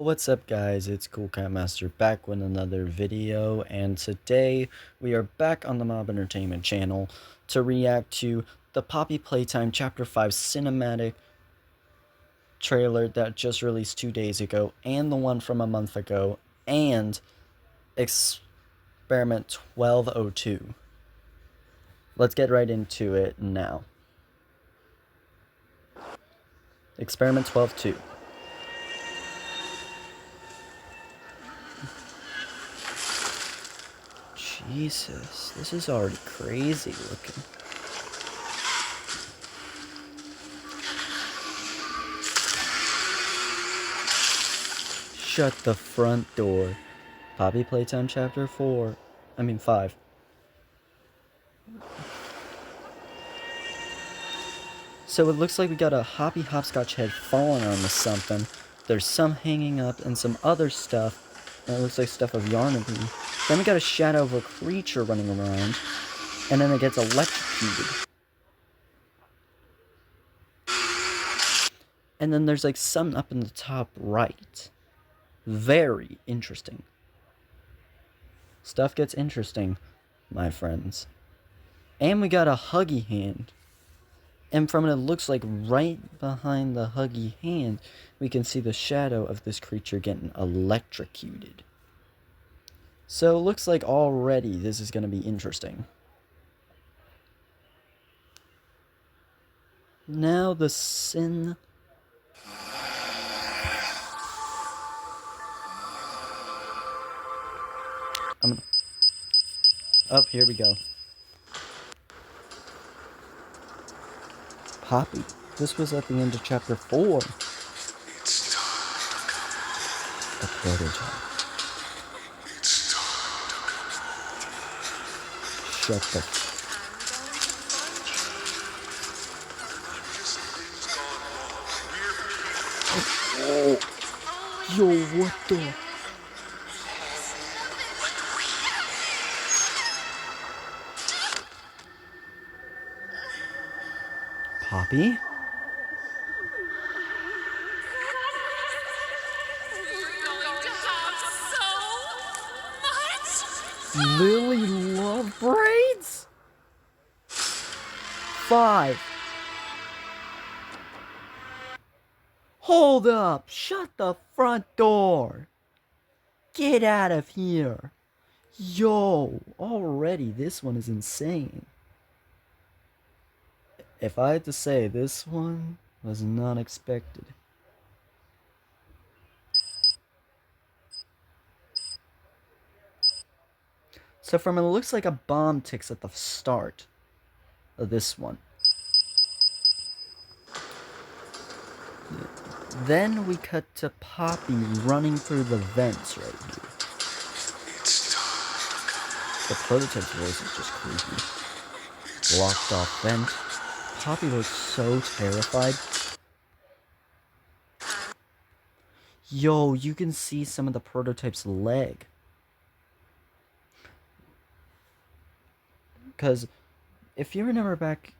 What's up guys, it's Cool Cat Master back with another video, and today we are back on the Mob Entertainment channel to react to the Poppy Playtime Chapter 5 cinematic trailer that just released 2 days ago, and the one from a month ago, and Experiment 1202. Let's get right into it now. Experiment 12-2. Jesus, this is already crazy looking. Shut the front door. Poppy Playtime Chapter 5. So it looks like we got a hoppy hopscotch head falling onto something. There's some hanging up and some other stuff. And it looks like stuff of Yarnaby. Then we got a shadow of a creature running around. And then it gets electrocuted. And then there's like something up in the top right. Very interesting. Stuff gets interesting, my friends. And we got a huggy hand. And from it looks like right behind the huggy hand, we can see the shadow of this creature getting electrocuted. So it looks like already this is going to be interesting. Now the sin... Up, here we go. Poppy. This was at the end of chapter 4. A prototype. Shut the... Oh. Yo, what the... Poppy? Lily love braids? 5. Hold up! Shut the front door! Get out of here! Yo, already this one is insane. If I had to say, this one was not expected. So from it looks like a bomb ticks at the start of this one. Then we cut to Poppy running through the vents right here. The prototype's voice is just creepy. Locked off vent. Poppy looks so terrified. Yo, you can see some of the prototype's leg. Because if you remember back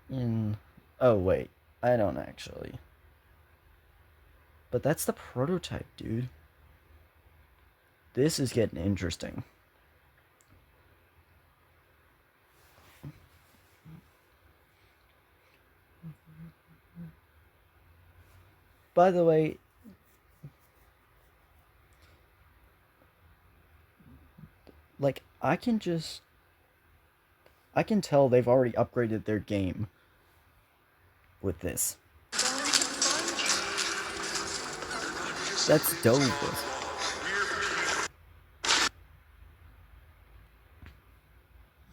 in... Oh, wait. I don't actually. But that's the prototype, dude. This is getting interesting. By the way, like, I can tell they've already upgraded their game with this. That's dope.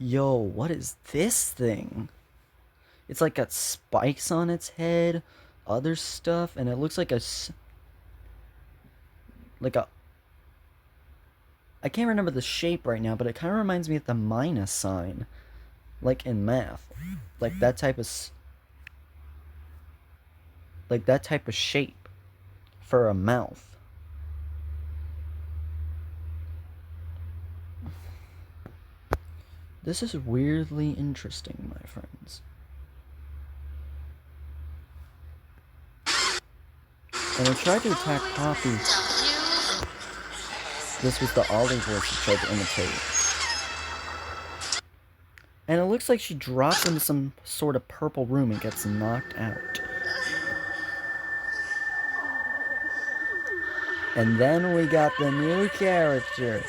Yo, what is this thing? It's like got spikes on its head, other stuff, and it looks like a... I can't remember the shape right now, but it kind of reminds me of the minus sign. Like in math. Like that type of... shape for a mouth. This is weirdly interesting, my friends. And it tried to attack Poppy. This was the Ollie voice it tried to imitate. And it looks like she drops into some sort of purple room and gets knocked out. And then we got the new character.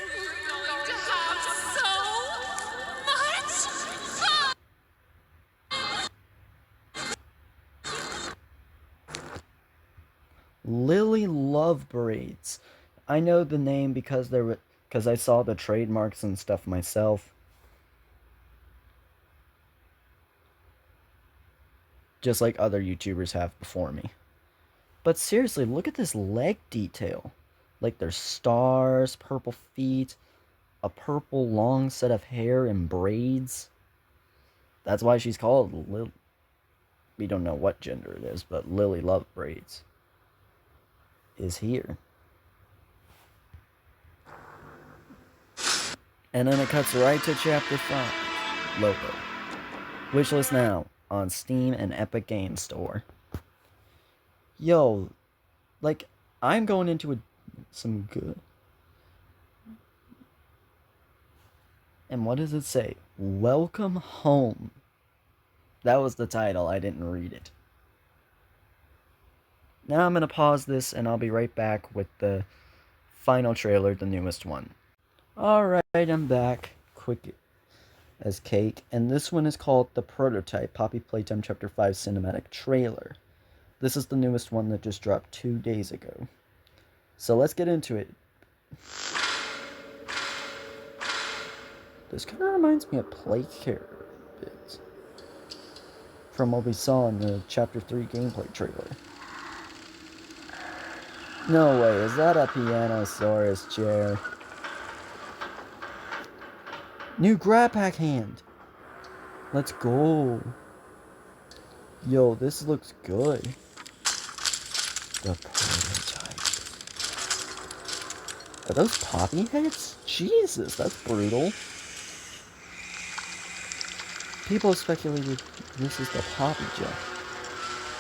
Lily Love Braids. I know the name because I saw the trademarks and stuff myself. Just like other YouTubers have before me. But seriously, look at this leg detail. Like there's stars, purple feet, a purple long set of hair and braids. That's why she's called Lily. We don't know what gender it is, but Lily Love Braids is here. And then it cuts right to Chapter 5. Logo. Wishlist now on Steam and Epic Games Store. Yo, like, I'm going into some good. And what does it say? Welcome home. That was the title. I didn't read it. Now I'm going to pause this and I'll be right back with the final trailer, the newest one. Alright, I'm back. Quick as cake. And this one is called The Prototype, Poppy Playtime Chapter 5 Cinematic Trailer. This is the newest one that just dropped 2 days ago. So let's get into it. This kind of reminds me of Playcare bits from what we saw in the Chapter 3 gameplay trailer. No way, is that a Pianosaurus chair? New grab pack hand! Let's go! Yo, this looks good. The prototype. Are those poppy heads? Jesus, that's brutal. People have speculated this is the poppy jet.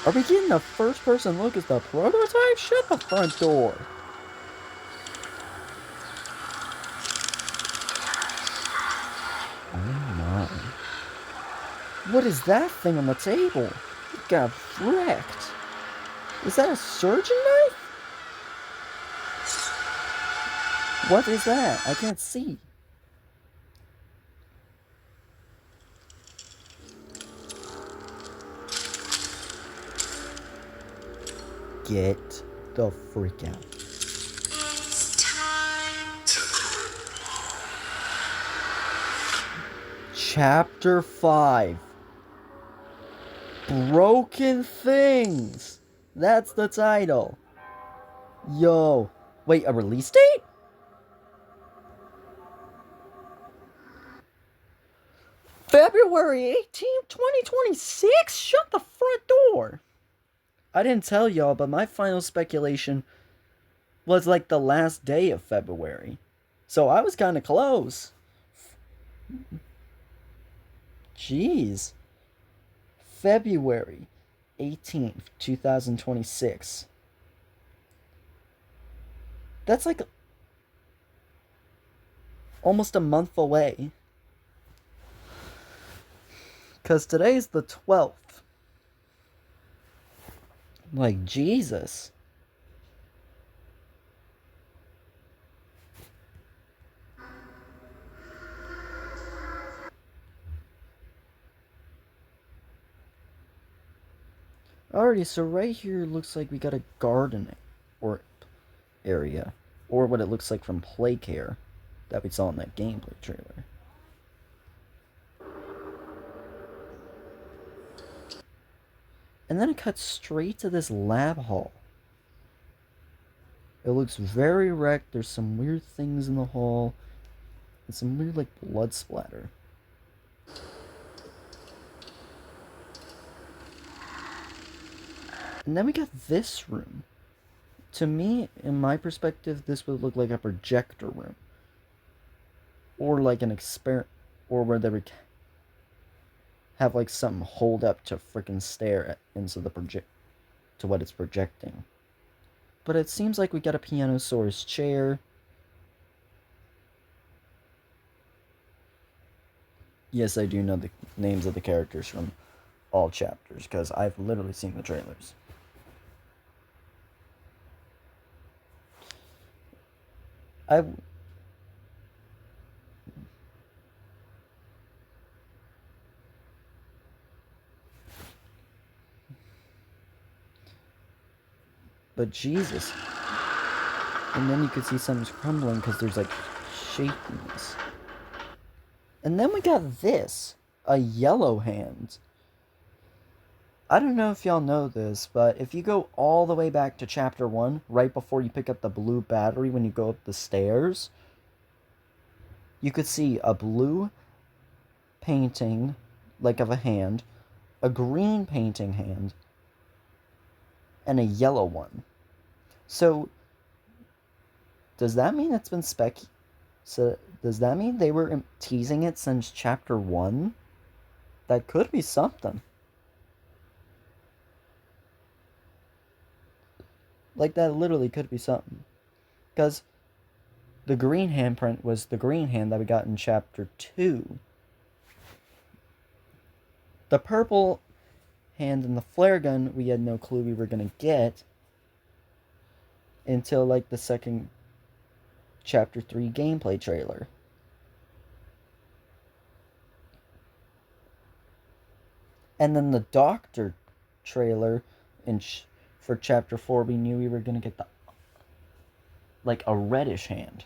Are we getting a first-person look at the prototype? Shut the front door. Oh my. What is that thing on the table? It got wrecked. Is that a surgeon knife? What is that? I can't see. Get the freak out. It's time to... Chapter 5. Broken Things. That's the title. Yo. Wait, a release date? February 18th, 2026? Shut the front door. I didn't tell y'all, but my final speculation was like the last day of February. So I was kind of close. Jeez. February 18th, 2026. That's like almost a month away. Because today's the 12th. Like, Jesus. Alrighty, so right here looks like we got a garden or area. Or what it looks like from Playcare that we saw in that gameplay trailer. And then it cuts straight to this lab hall. It looks very wrecked. There's some weird things in the hall. And some weird, like, blood splatter. And then we got this room. To me, in my perspective, this would look like a projector room. Or like an experiment. Or where they would have like something hold up to freaking stare at into the to what it's projecting. But it seems like we got a Pianosaurus chair. Yes, I do know the names of the characters from all chapters, because I've literally seen the trailers. But Jesus. And then you could see something's crumbling because there's like shakiness. And then we got this. A yellow hand. I don't know if y'all know this, but if you go all the way back to chapter 1, right before you pick up the blue battery when you go up the stairs, you could see a blue painting, like of a hand, a green painting hand, and a yellow one. So, does that mean it's been So, does that mean they were teasing it since chapter 1? That could be something. Like, that literally could be something. Because the green handprint was the green hand that we got in chapter 2. The purple hand and the flare gun, we had no clue we were going to get until, like, the second chapter 3 gameplay trailer. And then the doctor trailer for chapter 4, we knew we were going to get like a reddish hand.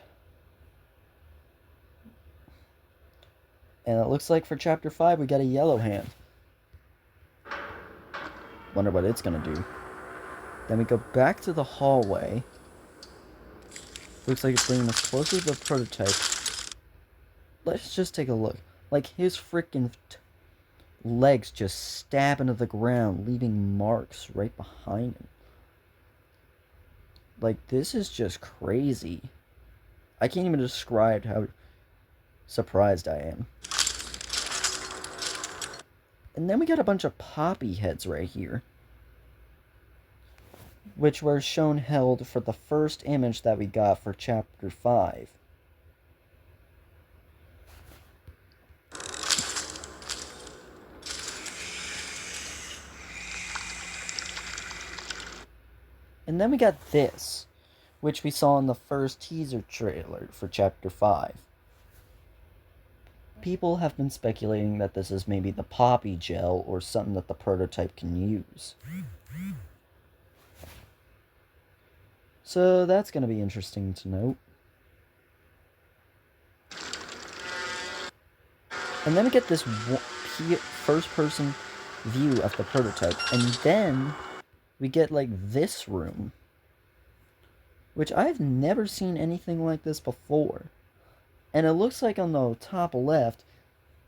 And it looks like for chapter 5 we got a yellow hand. Wonder what it's gonna do. Then we go back to the hallway. Looks like it's bringing us closer to the prototype. Let's just take a look. Like, his freaking legs just stab into the ground, leaving marks right behind him. Like, this is just crazy. I can't even describe how surprised I am. And then we got a bunch of poppy heads right here, which were shown held for the first image that we got for chapter 5. And then we got this, which we saw in the first teaser trailer for chapter 5. People have been speculating that this is maybe the poppy gel or something that the prototype can use. So that's going to be interesting to note. And then we get this first-person view of the prototype. And then we get, like, this room, which I've never seen anything like this before. And it looks like on the top left,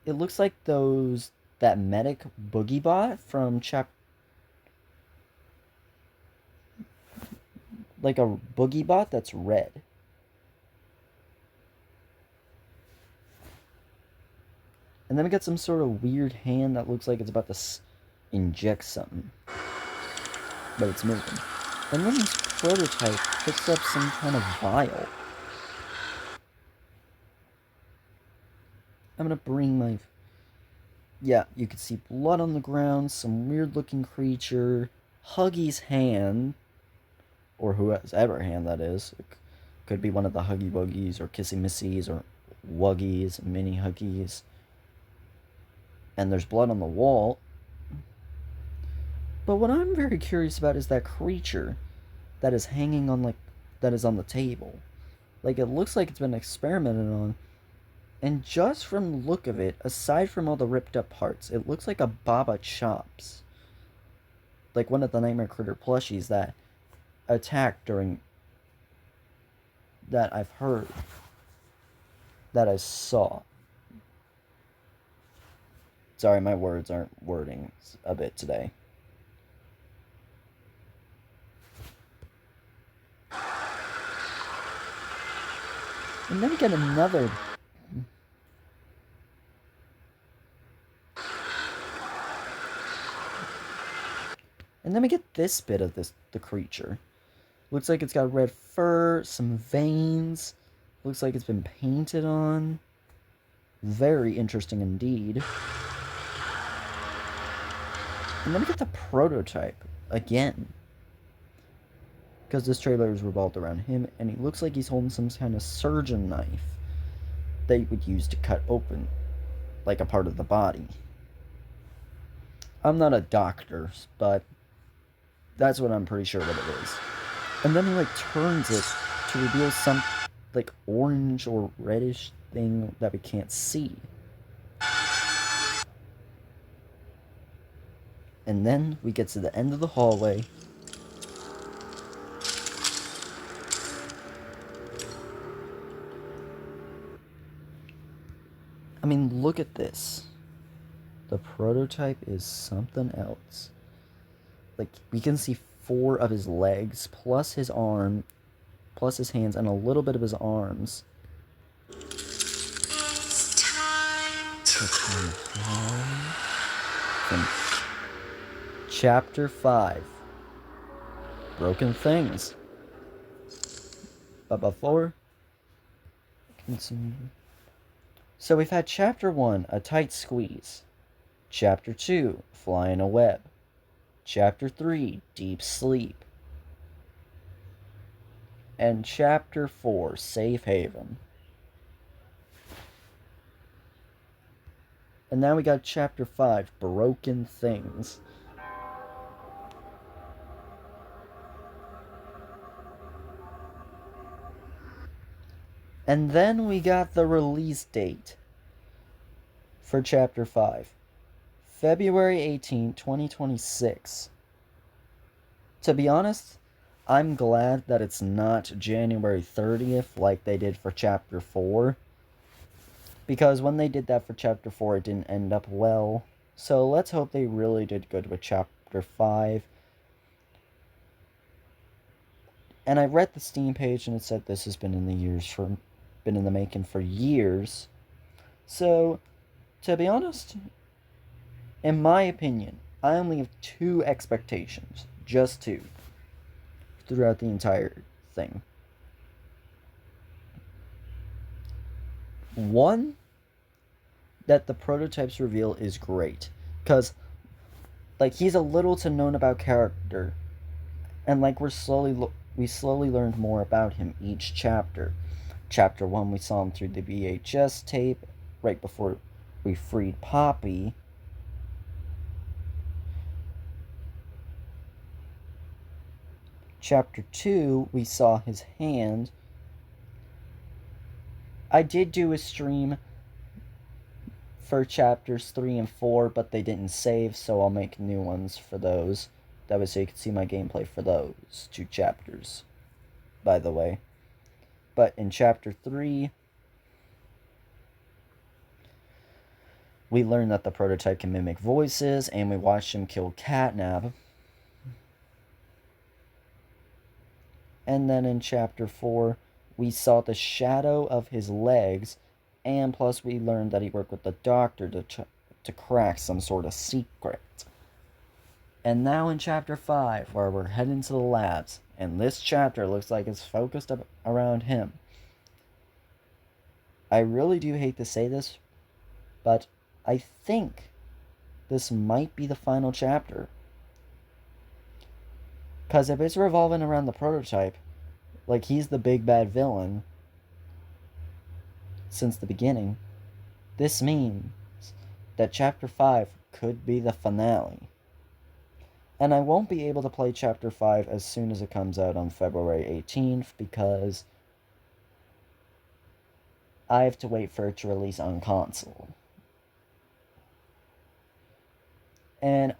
it looks like that medic boogie bot from like a boogie bot that's red. And then we got some sort of weird hand that looks like it's about to inject something. But it's moving. And then this prototype picks up some kind of vial. I'm gonna bring my... Yeah, you can see blood on the ground, some weird looking creature, Huggy's hand, or whoever hand that is. It could be one of the Huggy Wuggies, or Kissy Missies, or Wuggies, Mini Huggies. And there's blood on the wall. But what I'm very curious about is that creature that is hanging on, that is on the table. Like, it looks like it's been experimented on. And just from the look of it, aside from all the ripped up parts, it looks like a Baba Chops. Like one of the Nightmare Critter plushies that attacked during... that I've heard. That I saw. Sorry, my words aren't wording a bit today. And then we get another... And then we get this bit of the creature. Looks like it's got red fur, some veins. Looks like it's been painted on. Very interesting indeed. And then we get the prototype again. Because this trailer is revolved around him, and he looks like he's holding some kind of surgeon knife that you would use to cut open, like, a part of the body. I'm not a doctor, but that's what I'm pretty sure what it is. And then he, like, turns it to reveal some, like, orange or reddish thing that we can't see. And then we get to the end of the hallway. I mean, look at this. The prototype is something else. Like, we can see 4 of his legs, plus his arm, plus his hands, and a little bit of his arms. It's time to come home. From Chapter 5. Broken Things. But before... So we've had Chapter 1, A Tight Squeeze. Chapter 2, Fly in a Web. Chapter 3, Deep Sleep. And Chapter 4, Safe Haven. And now we got Chapter 5, Broken Things. And then we got the release date for Chapter 5. February 18, 2026. To be honest, I'm glad that it's not January 30th like they did for Chapter 4. Because when they did that for Chapter 4, it didn't end up well. So let's hope they really did good with Chapter 5. And I read the Steam page and it said this has been in the making for years. So, to be honest, in my opinion, I only have 2 expectations. Just 2. Throughout the entire thing. 1, that the prototype's reveal is great. Because, like, he's a little to known about character. And, like, we slowly learned more about him each chapter. Chapter 1, we saw him through the VHS tape, right before we freed Poppy. Chapter 2, we saw his hand. I did do a stream for chapters 3 and 4, but they didn't save, so I'll make new ones for those. That way so you can see my gameplay for those 2 chapters, by the way. But in Chapter 3, we learned that the prototype can mimic voices, and we watched him kill Catnap. And then in Chapter 4, we saw the shadow of his legs, and plus we learned that he worked with the doctor to crack some sort of secret. And now in Chapter 5, where we're heading to the labs, and this chapter looks like it's focused around him. I really do hate to say this, but I think this might be the final chapter. Because if it's revolving around the prototype, like he's the big bad villain since the beginning, this means that Chapter 5 could be the finale. And I won't be able to play Chapter 5 as soon as it comes out on February 18th because I have to wait for it to release on console. And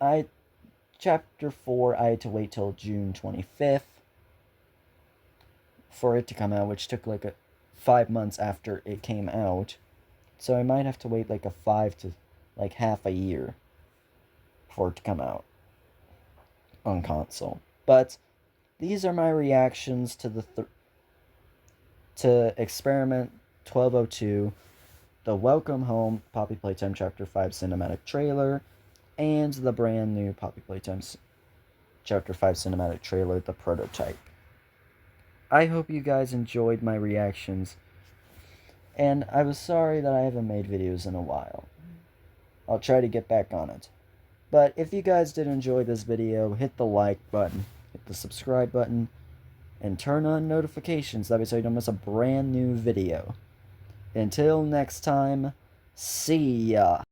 Chapter 4, I had to wait till June 25th for it to come out, which took like 5 months after it came out. So I might have to wait like 5 to like half a year for it to come out on console. But these are my reactions to to Experiment 1202, the Welcome Home Poppy Playtime Chapter 5 cinematic trailer, and the brand new Poppy Playtime Chapter 5 cinematic trailer, the prototype. I hope you guys enjoyed my reactions, and I was sorry that I haven't made videos in a while. I'll try to get back on it. But if you guys did enjoy this video, hit the like button, hit the subscribe button, and turn on notifications, that way so you don't miss a brand new video. Until next time, see ya!